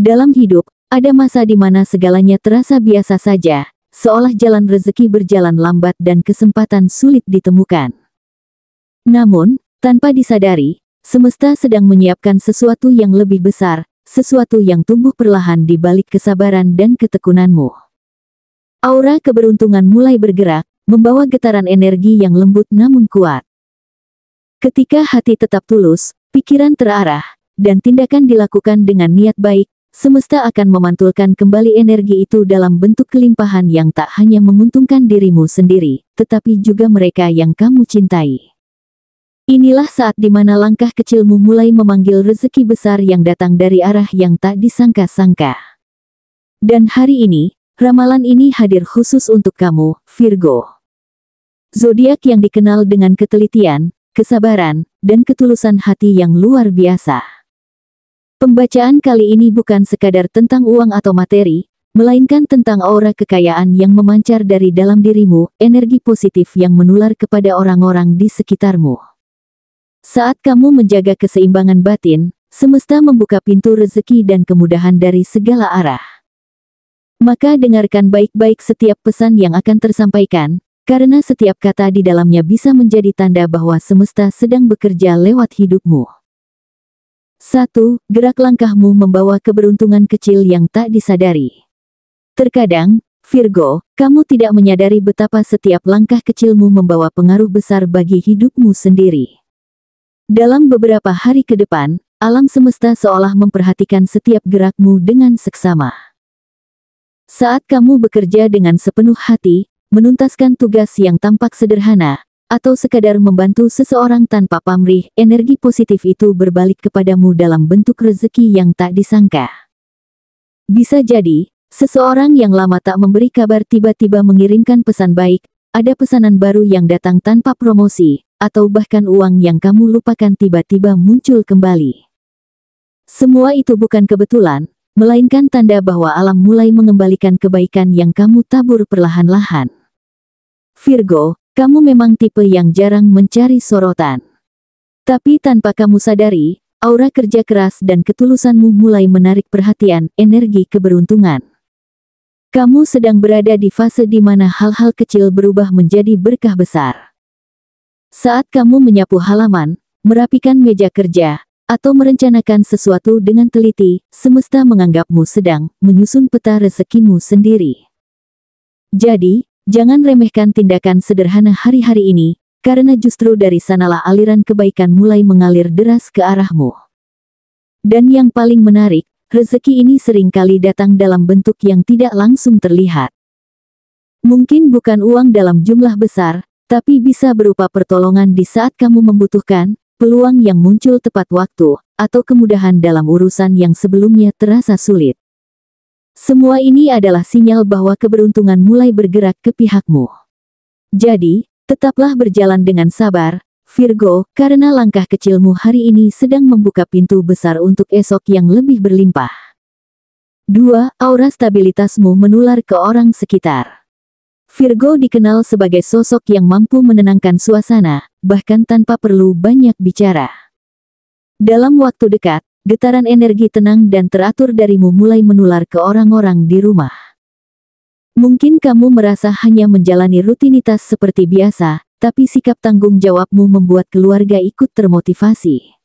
Dalam hidup, ada masa di mana segalanya terasa biasa saja, seolah jalan rezeki berjalan lambat dan kesempatan sulit ditemukan. Namun, tanpa disadari, semesta sedang menyiapkan sesuatu yang lebih besar, sesuatu yang tumbuh perlahan di balik kesabaran dan ketekunanmu. Aura keberuntungan mulai bergerak, membawa getaran energi yang lembut namun kuat. Ketika hati tetap tulus, pikiran terarah, dan tindakan dilakukan dengan niat baik, semesta akan memantulkan kembali energi itu dalam bentuk kelimpahan yang tak hanya menguntungkan dirimu sendiri, tetapi juga mereka yang kamu cintai. Inilah saat di mana langkah kecilmu mulai memanggil rezeki besar yang datang dari arah yang tak disangka-sangka. Dan hari ini, ramalan ini hadir khusus untuk kamu, Virgo. Zodiak yang dikenal dengan ketelitian, kesabaran, dan ketulusan hati yang luar biasa. Pembacaan kali ini bukan sekadar tentang uang atau materi, melainkan tentang aura kekayaan yang memancar dari dalam dirimu, energi positif yang menular kepada orang-orang di sekitarmu. Saat kamu menjaga keseimbangan batin, semesta membuka pintu rezeki dan kemudahan dari segala arah. Maka dengarkan baik-baik setiap pesan yang akan tersampaikan, karena setiap kata di dalamnya bisa menjadi tanda bahwa semesta sedang bekerja lewat hidupmu. 1. Gerak langkahmu membawa keberuntungan kecil yang tak disadari. Terkadang, Virgo, kamu tidak menyadari betapa setiap langkah kecilmu membawa pengaruh besar bagi hidupmu sendiri. Dalam beberapa hari ke depan, alam semesta seolah memperhatikan setiap gerakmu dengan seksama. Saat kamu bekerja dengan sepenuh hati, menuntaskan tugas yang tampak sederhana, atau sekadar membantu seseorang tanpa pamrih, energi positif itu berbalik kepadamu dalam bentuk rezeki yang tak disangka. Bisa jadi, seseorang yang lama tak memberi kabar tiba-tiba mengirimkan pesan baik, ada pesanan baru yang datang tanpa promosi, atau bahkan uang yang kamu lupakan tiba-tiba muncul kembali. Semua itu bukan kebetulan, melainkan tanda bahwa alam mulai mengembalikan kebaikan yang kamu tabur perlahan-lahan. Virgo, kamu memang tipe yang jarang mencari sorotan. Tapi tanpa kamu sadari, aura kerja keras dan ketulusanmu mulai menarik perhatian, energi keberuntungan. Kamu sedang berada di fase di mana hal-hal kecil berubah menjadi berkah besar. Saat kamu menyapu halaman, merapikan meja kerja, atau merencanakan sesuatu dengan teliti, semesta menganggapmu sedang menyusun peta rezekimu sendiri. Jadi, jangan remehkan tindakan sederhana hari-hari ini, karena justru dari sanalah aliran kebaikan mulai mengalir deras ke arahmu. Dan yang paling menarik, rezeki ini seringkali datang dalam bentuk yang tidak langsung terlihat. Mungkin bukan uang dalam jumlah besar, tapi bisa berupa pertolongan di saat kamu membutuhkan, peluang yang muncul tepat waktu, atau kemudahan dalam urusan yang sebelumnya terasa sulit. Semua ini adalah sinyal bahwa keberuntungan mulai bergerak ke pihakmu. Jadi, tetaplah berjalan dengan sabar, Virgo, karena langkah kecilmu hari ini sedang membuka pintu besar untuk esok yang lebih berlimpah. 2. Aura stabilitasmu menular ke orang sekitar. Virgo dikenal sebagai sosok yang mampu menenangkan suasana, bahkan tanpa perlu banyak bicara. Dalam waktu dekat, getaran energi tenang dan teratur darimu mulai menular ke orang-orang di rumah. Mungkin kamu merasa hanya menjalani rutinitas seperti biasa, tapi sikap tanggung jawabmu membuat keluarga ikut termotivasi.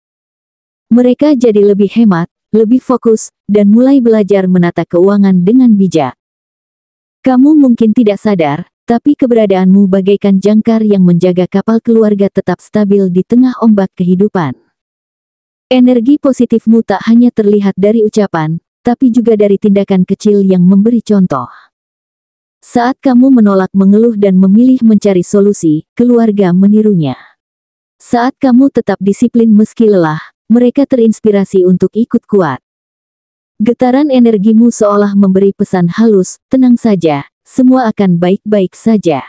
Mereka jadi lebih hemat, lebih fokus, dan mulai belajar menata keuangan dengan bijak. Kamu mungkin tidak sadar, tapi keberadaanmu bagaikan jangkar yang menjaga kapal keluarga tetap stabil di tengah ombak kehidupan. Energi positifmu tak hanya terlihat dari ucapan, tapi juga dari tindakan kecil yang memberi contoh. Saat kamu menolak mengeluh dan memilih mencari solusi, keluarga menirunya. Saat kamu tetap disiplin meski lelah, mereka terinspirasi untuk ikut kuat. Getaran energimu seolah memberi pesan halus, tenang saja, semua akan baik-baik saja.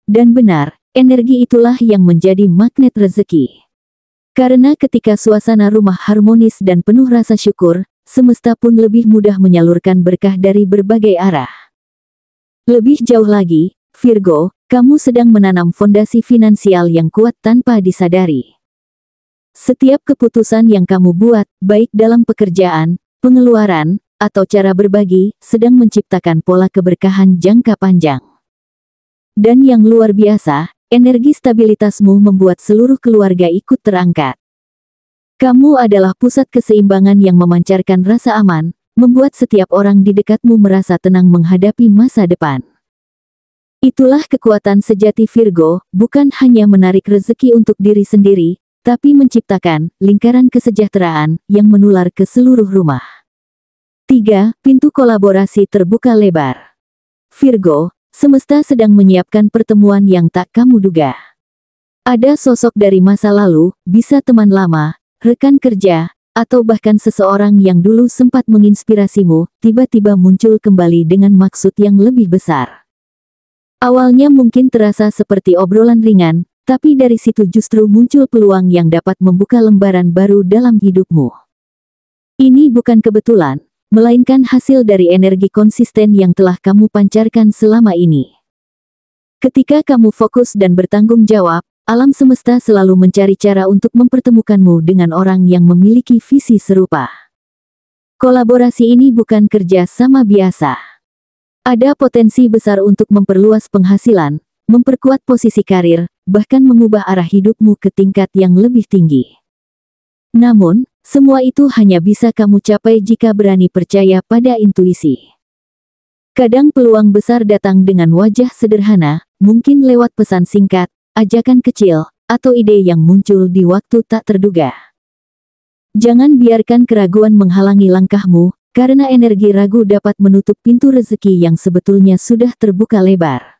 Dan benar, energi itulah yang menjadi magnet rezeki. Karena ketika suasana rumah harmonis dan penuh rasa syukur, semesta pun lebih mudah menyalurkan berkah dari berbagai arah. Lebih jauh lagi, Virgo, kamu sedang menanam fondasi finansial yang kuat tanpa disadari. Setiap keputusan yang kamu buat, baik dalam pekerjaan, pengeluaran, atau cara berbagi, sedang menciptakan pola keberkahan jangka panjang. Dan yang luar biasa, energi stabilitasmu membuat seluruh keluarga ikut terangkat. Kamu adalah pusat keseimbangan yang memancarkan rasa aman, membuat setiap orang di dekatmu merasa tenang menghadapi masa depan. Itulah kekuatan sejati Virgo, bukan hanya menarik rezeki untuk diri sendiri, tapi menciptakan lingkaran kesejahteraan yang menular ke seluruh rumah. 3. Pintu kolaborasi terbuka lebar. Virgo, semesta sedang menyiapkan pertemuan yang tak kamu duga. Ada sosok dari masa lalu, bisa teman lama, rekan kerja, atau bahkan seseorang yang dulu sempat menginspirasimu, tiba-tiba muncul kembali dengan maksud yang lebih besar. Awalnya mungkin terasa seperti obrolan ringan, tapi dari situ justru muncul peluang yang dapat membuka lembaran baru dalam hidupmu. Ini bukan kebetulan, melainkan hasil dari energi konsisten yang telah kamu pancarkan selama ini. Ketika kamu fokus dan bertanggung jawab, alam semesta selalu mencari cara untuk mempertemukanmu dengan orang yang memiliki visi serupa. Kolaborasi ini bukan kerja sama biasa. Ada potensi besar untuk memperluas penghasilan, memperkuat posisi karir, bahkan mengubah arah hidupmu ke tingkat yang lebih tinggi. Namun, semua itu hanya bisa kamu capai jika berani percaya pada intuisi. Kadang peluang besar datang dengan wajah sederhana, mungkin lewat pesan singkat, ajakan kecil, atau ide yang muncul di waktu tak terduga. Jangan biarkan keraguan menghalangi langkahmu, karena energi ragu dapat menutup pintu rezeki yang sebetulnya sudah terbuka lebar.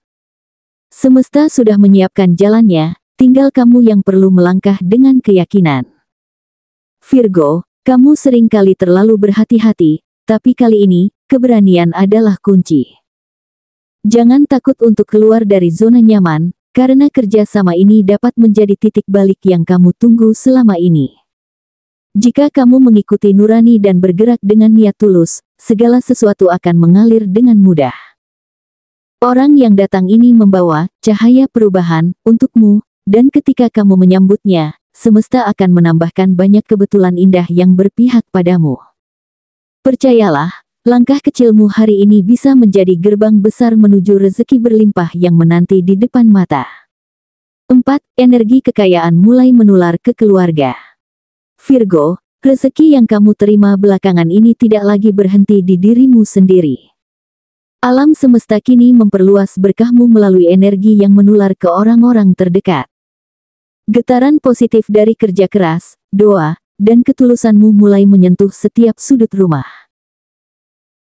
Semesta sudah menyiapkan jalannya, tinggal kamu yang perlu melangkah dengan keyakinan. Virgo, kamu seringkali terlalu berhati-hati, tapi kali ini, keberanian adalah kunci. Jangan takut untuk keluar dari zona nyaman, karena kerja sama ini dapat menjadi titik balik yang kamu tunggu selama ini. Jika kamu mengikuti nurani dan bergerak dengan niat tulus, segala sesuatu akan mengalir dengan mudah. Orang yang datang ini membawa cahaya perubahan untukmu, dan ketika kamu menyambutnya, semesta akan menambahkan banyak kebetulan indah yang berpihak padamu. Percayalah, langkah kecilmu hari ini bisa menjadi gerbang besar menuju rezeki berlimpah yang menanti di depan mata. 4. Energi kekayaan mulai menular ke keluarga. Virgo, rezeki yang kamu terima belakangan ini tidak lagi berhenti di dirimu sendiri. Alam semesta kini memperluas berkahmu melalui energi yang menular ke orang-orang terdekat. Getaran positif dari kerja keras, doa, dan ketulusanmu mulai menyentuh setiap sudut rumah.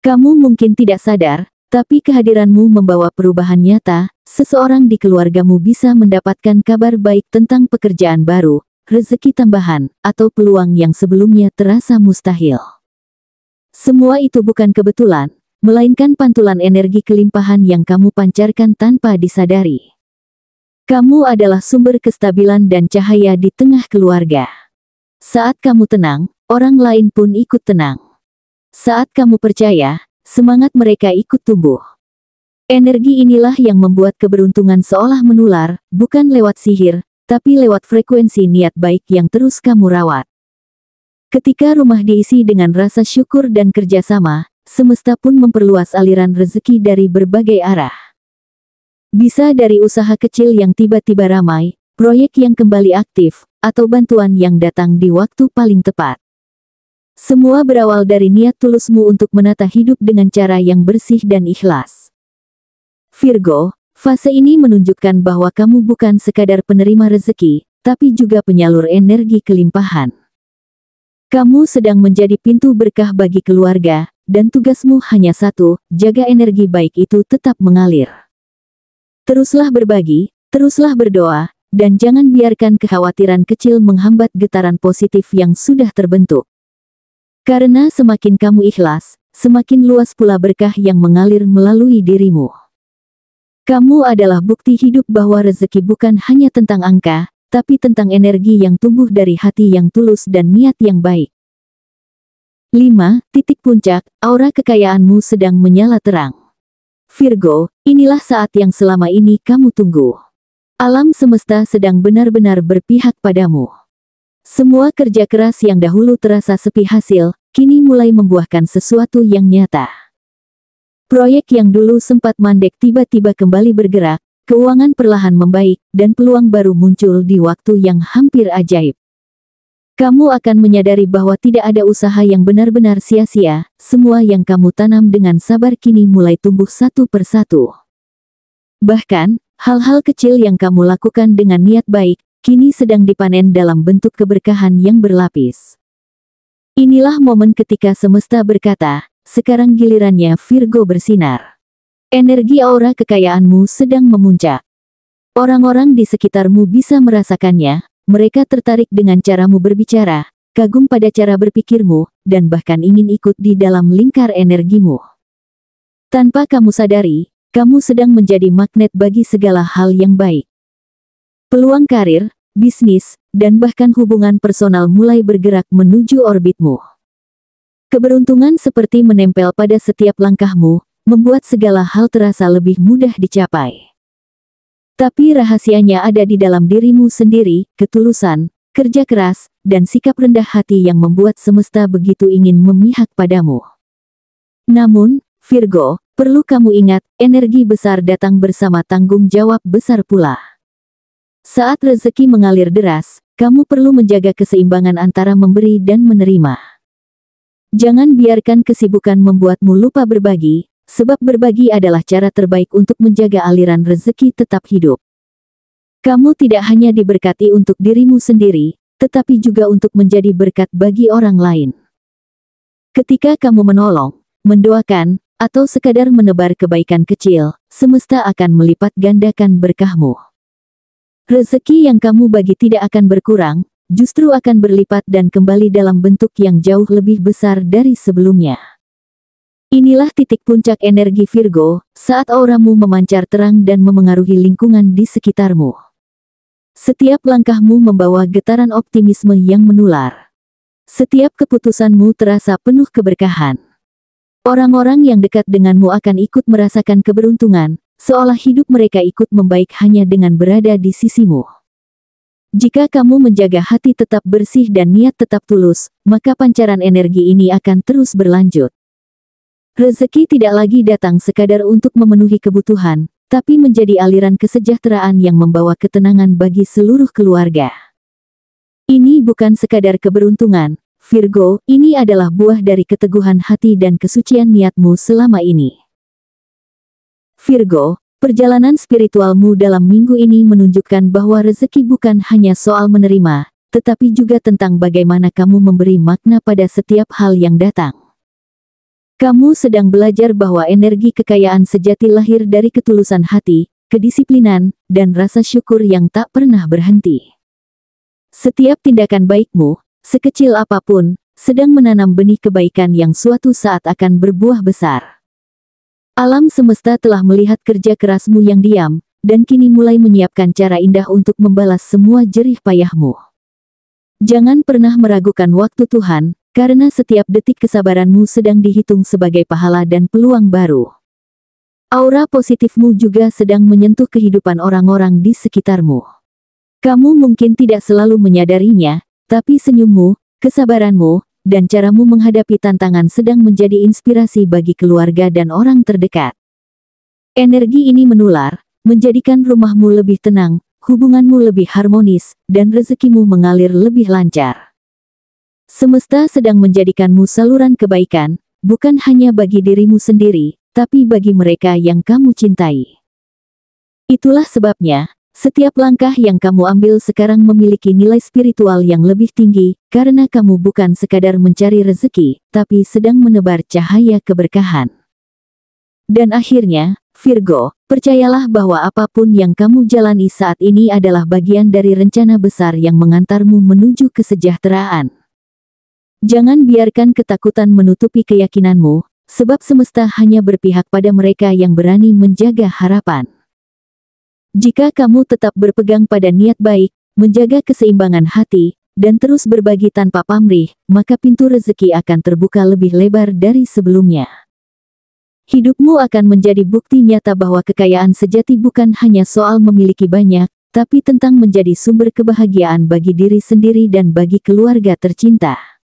Kamu mungkin tidak sadar, tapi kehadiranmu membawa perubahan nyata. Seseorang di keluargamu bisa mendapatkan kabar baik tentang pekerjaan baru, rezeki tambahan, atau peluang yang sebelumnya terasa mustahil. Semua itu bukan kebetulan, melainkan pantulan energi kelimpahan yang kamu pancarkan tanpa disadari. Kamu adalah sumber kestabilan dan cahaya di tengah keluarga. Saat kamu tenang, orang lain pun ikut tenang. Saat kamu percaya, semangat mereka ikut tumbuh. Energi inilah yang membuat keberuntungan seolah menular, bukan lewat sihir, tapi lewat frekuensi niat baik yang terus kamu rawat. Ketika rumah diisi dengan rasa syukur dan kerjasama, semesta pun memperluas aliran rezeki dari berbagai arah. Bisa dari usaha kecil yang tiba-tiba ramai, proyek yang kembali aktif, atau bantuan yang datang di waktu paling tepat. Semua berawal dari niat tulusmu untuk menata hidup dengan cara yang bersih dan ikhlas. Virgo, fase ini menunjukkan bahwa kamu bukan sekadar penerima rezeki, tapi juga penyalur energi kelimpahan. Kamu sedang menjadi pintu berkah bagi keluarga, dan tugasmu hanya satu, jaga energi baik itu tetap mengalir. Teruslah berbagi, teruslah berdoa, dan jangan biarkan kekhawatiran kecil menghambat getaran positif yang sudah terbentuk. Karena semakin kamu ikhlas, semakin luas pula berkah yang mengalir melalui dirimu. Kamu adalah bukti hidup bahwa rezeki bukan hanya tentang angka, tapi tentang energi yang tumbuh dari hati yang tulus dan niat yang baik. 5. Titik puncak, aura kekayaanmu sedang menyala terang. Virgo, inilah saat yang selama ini kamu tunggu. Alam semesta sedang benar-benar berpihak padamu. Semua kerja keras yang dahulu terasa sepi hasil, kini mulai membuahkan sesuatu yang nyata. Proyek yang dulu sempat mandek tiba-tiba kembali bergerak, keuangan perlahan membaik, dan peluang baru muncul di waktu yang hampir ajaib. Kamu akan menyadari bahwa tidak ada usaha yang benar-benar sia-sia, semua yang kamu tanam dengan sabar kini mulai tumbuh satu persatu. Bahkan, hal-hal kecil yang kamu lakukan dengan niat baik, kini sedang dipanen dalam bentuk keberkahan yang berlapis. Inilah momen ketika semesta berkata, sekarang gilirannya Virgo bersinar. Energi aura kekayaanmu sedang memuncak. Orang-orang di sekitarmu bisa merasakannya, mereka tertarik dengan caramu berbicara, kagum pada cara berpikirmu, dan bahkan ingin ikut di dalam lingkar energimu. Tanpa kamu sadari, kamu sedang menjadi magnet bagi segala hal yang baik. Peluang karir, bisnis, dan bahkan hubungan personal mulai bergerak menuju orbitmu. Keberuntungan seperti menempel pada setiap langkahmu, membuat segala hal terasa lebih mudah dicapai. Tapi rahasianya ada di dalam dirimu sendiri, ketulusan, kerja keras, dan sikap rendah hati yang membuat semesta begitu ingin memihak padamu. Namun, Virgo, perlu kamu ingat, energi besar datang bersama tanggung jawab besar pula. Saat rezeki mengalir deras, kamu perlu menjaga keseimbangan antara memberi dan menerima. Jangan biarkan kesibukan membuatmu lupa berbagi, sebab berbagi adalah cara terbaik untuk menjaga aliran rezeki tetap hidup. Kamu tidak hanya diberkati untuk dirimu sendiri, tetapi juga untuk menjadi berkat bagi orang lain. Ketika kamu menolong, mendoakan, atau sekadar menebar kebaikan kecil, semesta akan melipat gandakan berkahmu. Rezeki yang kamu bagi tidak akan berkurang, justru akan berlipat dan kembali dalam bentuk yang jauh lebih besar dari sebelumnya. Inilah titik puncak energi Virgo, saat auramu memancar terang dan memengaruhi lingkungan di sekitarmu. Setiap langkahmu membawa getaran optimisme yang menular. Setiap keputusanmu terasa penuh keberkahan. Orang-orang yang dekat denganmu akan ikut merasakan keberuntungan, seolah hidup mereka ikut membaik hanya dengan berada di sisimu. Jika kamu menjaga hati tetap bersih dan niat tetap tulus, maka pancaran energi ini akan terus berlanjut. Rezeki tidak lagi datang sekadar untuk memenuhi kebutuhan, tapi menjadi aliran kesejahteraan yang membawa ketenangan bagi seluruh keluarga. Ini bukan sekadar keberuntungan, Virgo, ini adalah buah dari keteguhan hati dan kesucian niatmu selama ini. Virgo, perjalanan spiritualmu dalam minggu ini menunjukkan bahwa rezeki bukan hanya soal menerima, tetapi juga tentang bagaimana kamu memberi makna pada setiap hal yang datang. Kamu sedang belajar bahwa energi kekayaan sejati lahir dari ketulusan hati, kedisiplinan, dan rasa syukur yang tak pernah berhenti. Setiap tindakan baikmu, sekecil apapun, sedang menanam benih kebaikan yang suatu saat akan berbuah besar. Alam semesta telah melihat kerja kerasmu yang diam, dan kini mulai menyiapkan cara indah untuk membalas semua jerih payahmu. Jangan pernah meragukan waktu Tuhan, karena setiap detik kesabaranmu sedang dihitung sebagai pahala dan peluang baru. Aura positifmu juga sedang menyentuh kehidupan orang-orang di sekitarmu. Kamu mungkin tidak selalu menyadarinya, tapi senyummu, kesabaranmu, dan caramu menghadapi tantangan sedang menjadi inspirasi bagi keluarga dan orang terdekat. Energi ini menular, menjadikan rumahmu lebih tenang, hubunganmu lebih harmonis, dan rezekimu mengalir lebih lancar. Semesta sedang menjadikanmu saluran kebaikan, bukan hanya bagi dirimu sendiri, tapi bagi mereka yang kamu cintai. Itulah sebabnya, setiap langkah yang kamu ambil sekarang memiliki nilai spiritual yang lebih tinggi, karena kamu bukan sekadar mencari rezeki, tapi sedang menebar cahaya keberkahan. Dan akhirnya, Virgo, percayalah bahwa apapun yang kamu jalani saat ini adalah bagian dari rencana besar yang mengantarmu menuju kesejahteraan. Jangan biarkan ketakutan menutupi keyakinanmu, sebab semesta hanya berpihak pada mereka yang berani menjaga harapan. Jika kamu tetap berpegang pada niat baik, menjaga keseimbangan hati, dan terus berbagi tanpa pamrih, maka pintu rezeki akan terbuka lebih lebar dari sebelumnya. Hidupmu akan menjadi bukti nyata bahwa kekayaan sejati bukan hanya soal memiliki banyak, tapi tentang menjadi sumber kebahagiaan bagi diri sendiri dan bagi keluarga tercinta.